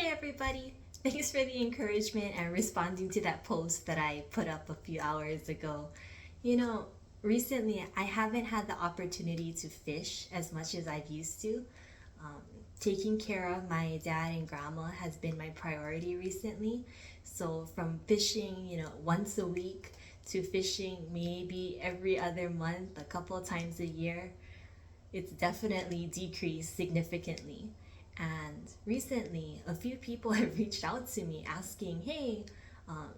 Hey everybody! Thanks for the encouragement and responding to that post that I put up a few hours ago. You know, recently I haven't had the opportunity to fish as much as I've used to. Um, Taking care of my dad and grandma has been my priority recently. So from fishing, once a week to fishing maybe every other month, a couple of times a year, it's definitely decreased significantly. And recently, a few people have reached out to me asking, hey, um,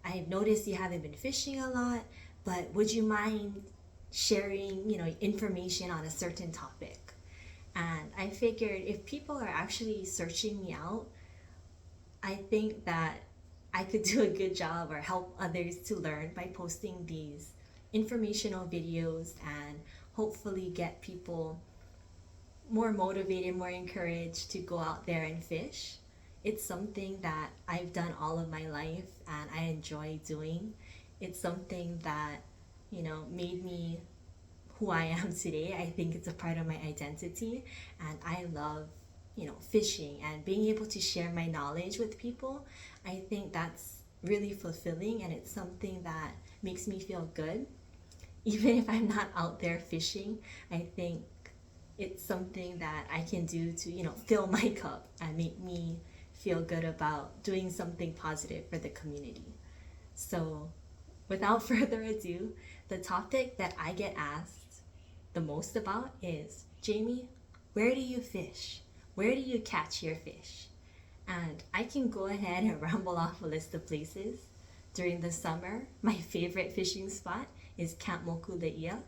I've noticed you haven't been fishing a lot, but would you mind sharing, information on a certain topic? And I figured if people are actually searching me out, I think that I could do a good job or help others to learn by posting these informational videos and hopefully get people more motivated, more encouraged to go out there and fish. It's something that I've done all of my life and I enjoy doing. It's something that, made me who I am today. I think it's a part of my identity and I love, fishing and being able to share my knowledge with people. I think that's really fulfilling and it's something that makes me feel good. Even if I'm not out there fishing, I think it's something that I can do to, fill my cup and make me feel good about doing something positive for the community. So, without further ado, the topic that I get asked the most about is Jamie, where do you fish? Where do you catch your fish? And I can go ahead and ramble off a list of places. During the summer, my favorite fishing spot is Camp Mokuleia.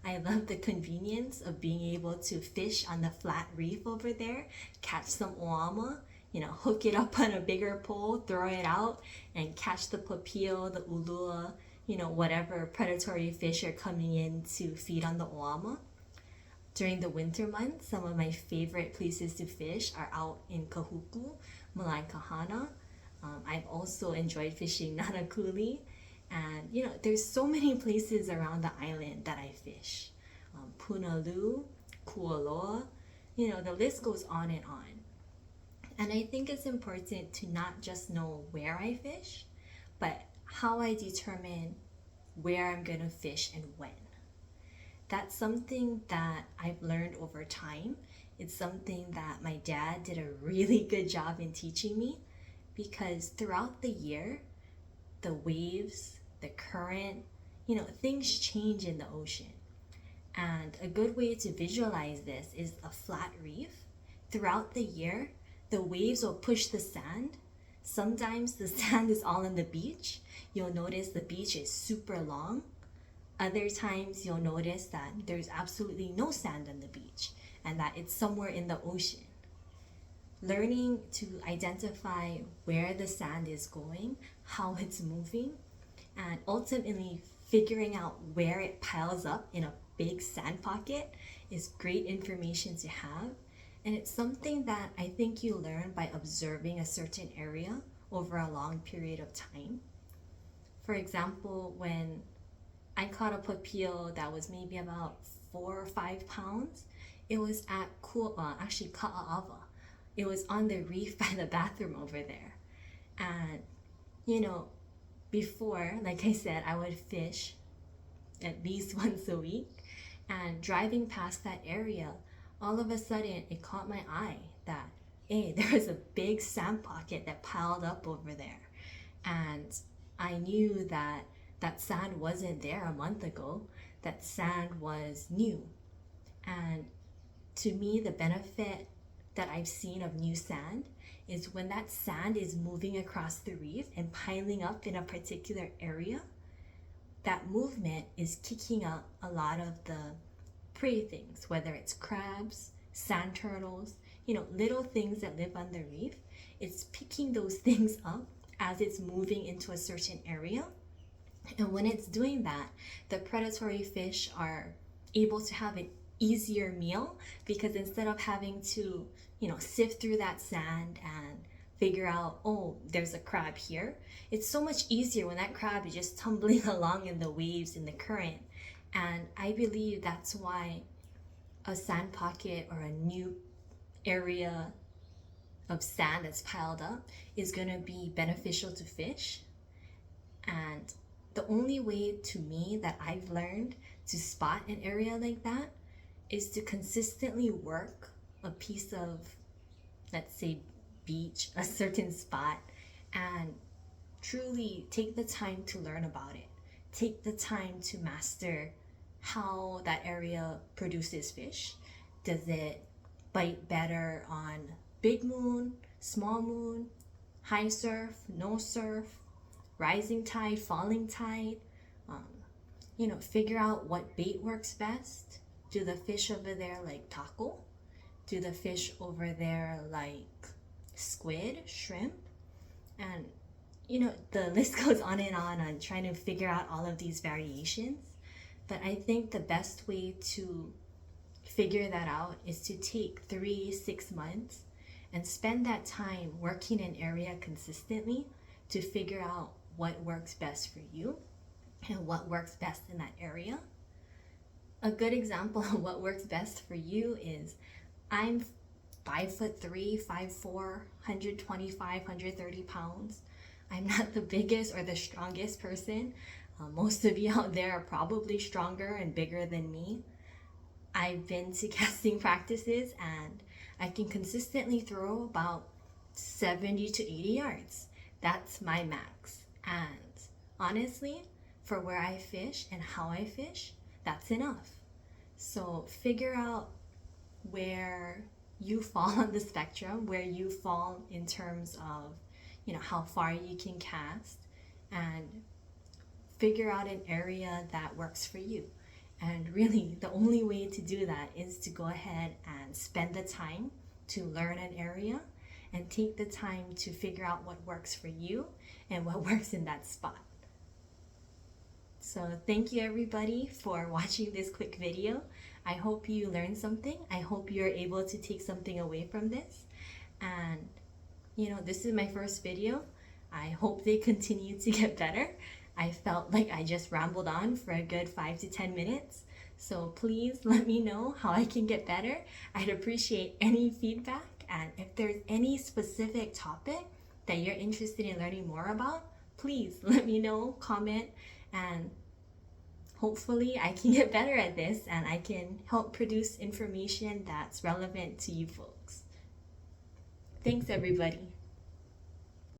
I love the convenience of being able to fish on the flat reef over there, catch some oama, hook it up on a bigger pole, throw it out, and catch the papio, the ulua, whatever predatory fish are coming in to feed on the oama. During the winter months, some of my favorite places to fish are out in Kahuku, Malai Kahana. I've also enjoyed fishing Nanakuli. And, there's so many places around the island that I fish. Punalu, Kualoa, the list goes on and on. And I think it's important to not just know where I fish, but how I determine where I'm going to fish and when. That's something that I've learned over time. It's something that my dad did a really good job in teaching me because throughout the year, the waves, the current, things change in the ocean. And a good way to visualize this is a flat reef. Throughout the year, the waves will push the sand. Sometimes the sand is all on the beach. You'll notice the beach is super long. Other times you'll notice that there's absolutely no sand on the beach and that it's somewhere in the ocean. Learning to identify where the sand is going, how it's moving, and ultimately figuring out where it piles up in a big sand pocket is great information to have. And it's something that I think you learn by observing a certain area over a long period of time. For example, when I caught a papio that was maybe about 4 or 5 pounds, it was at actually Ka'ava. It was on the reef by the bathroom over there. And, before, like I said, I would fish at least once a week. And driving past that area, all of a sudden it caught my eye that, hey, there was a big sand pocket that piled up over there. And I knew that that sand wasn't there a month ago. That sand was new. And to me, the benefit that I've seen of new sand is when that sand is moving across the reef and piling up in a particular area, that movement is kicking up a lot of the prey things, whether it's crabs, sand turtles, little things that live on the reef. It's picking those things up as it's moving into a certain area. And when it's doing that, the predatory fish are able to have an easier meal because instead of having to, sift through that sand and figure out, oh, there's a crab here, it's so much easier when that crab is just tumbling along in the waves in the current. And I believe that's why a sand pocket or a new area of sand that's piled up is going to be beneficial to fish. And the only way to me that I've learned to spot an area like that is to consistently work a piece of, let's say, beach, a certain spot, and truly take the time to learn about it. Take the time to master how that area produces fish. Does it bite better on big moon, small moon, high surf, no surf, rising tide, falling tide? Figure out what bait works best. Do the fish over there like taco? Do the fish over there like squid, shrimp? And the list goes on trying to figure out all of these variations. But I think the best way to figure that out is to take 3-6 months and spend that time working an area consistently to figure out what works best for you and what works best in that area. A good example of what works best for you is I'm 5'3", 5'4", 125, 130 pounds. I'm not the biggest or the strongest person. Most of you out there are probably stronger and bigger than me. I've been to casting practices and I can consistently throw about 70 to 80 yards. That's my max. And honestly, for where I fish and how I fish, that's enough. So figure out where you fall on the spectrum, where you fall in terms of, how far you can cast, and figure out an area that works for you. And really, the only way to do that is to go ahead and spend the time to learn an area and take the time to figure out what works for you and what works in that spot. So thank you everybody for watching this quick video. I hope you learned something. I hope you're able to take something away from this. And this is my first video. I hope they continue to get better. I felt like I just rambled on for a good 5 to 10 minutes. So please let me know how I can get better. I'd appreciate any feedback. And if there's any specific topic that you're interested in learning more about, please let me know, comment, and hopefully I can get better at this and I can help produce information that's relevant to you folks. Thanks everybody.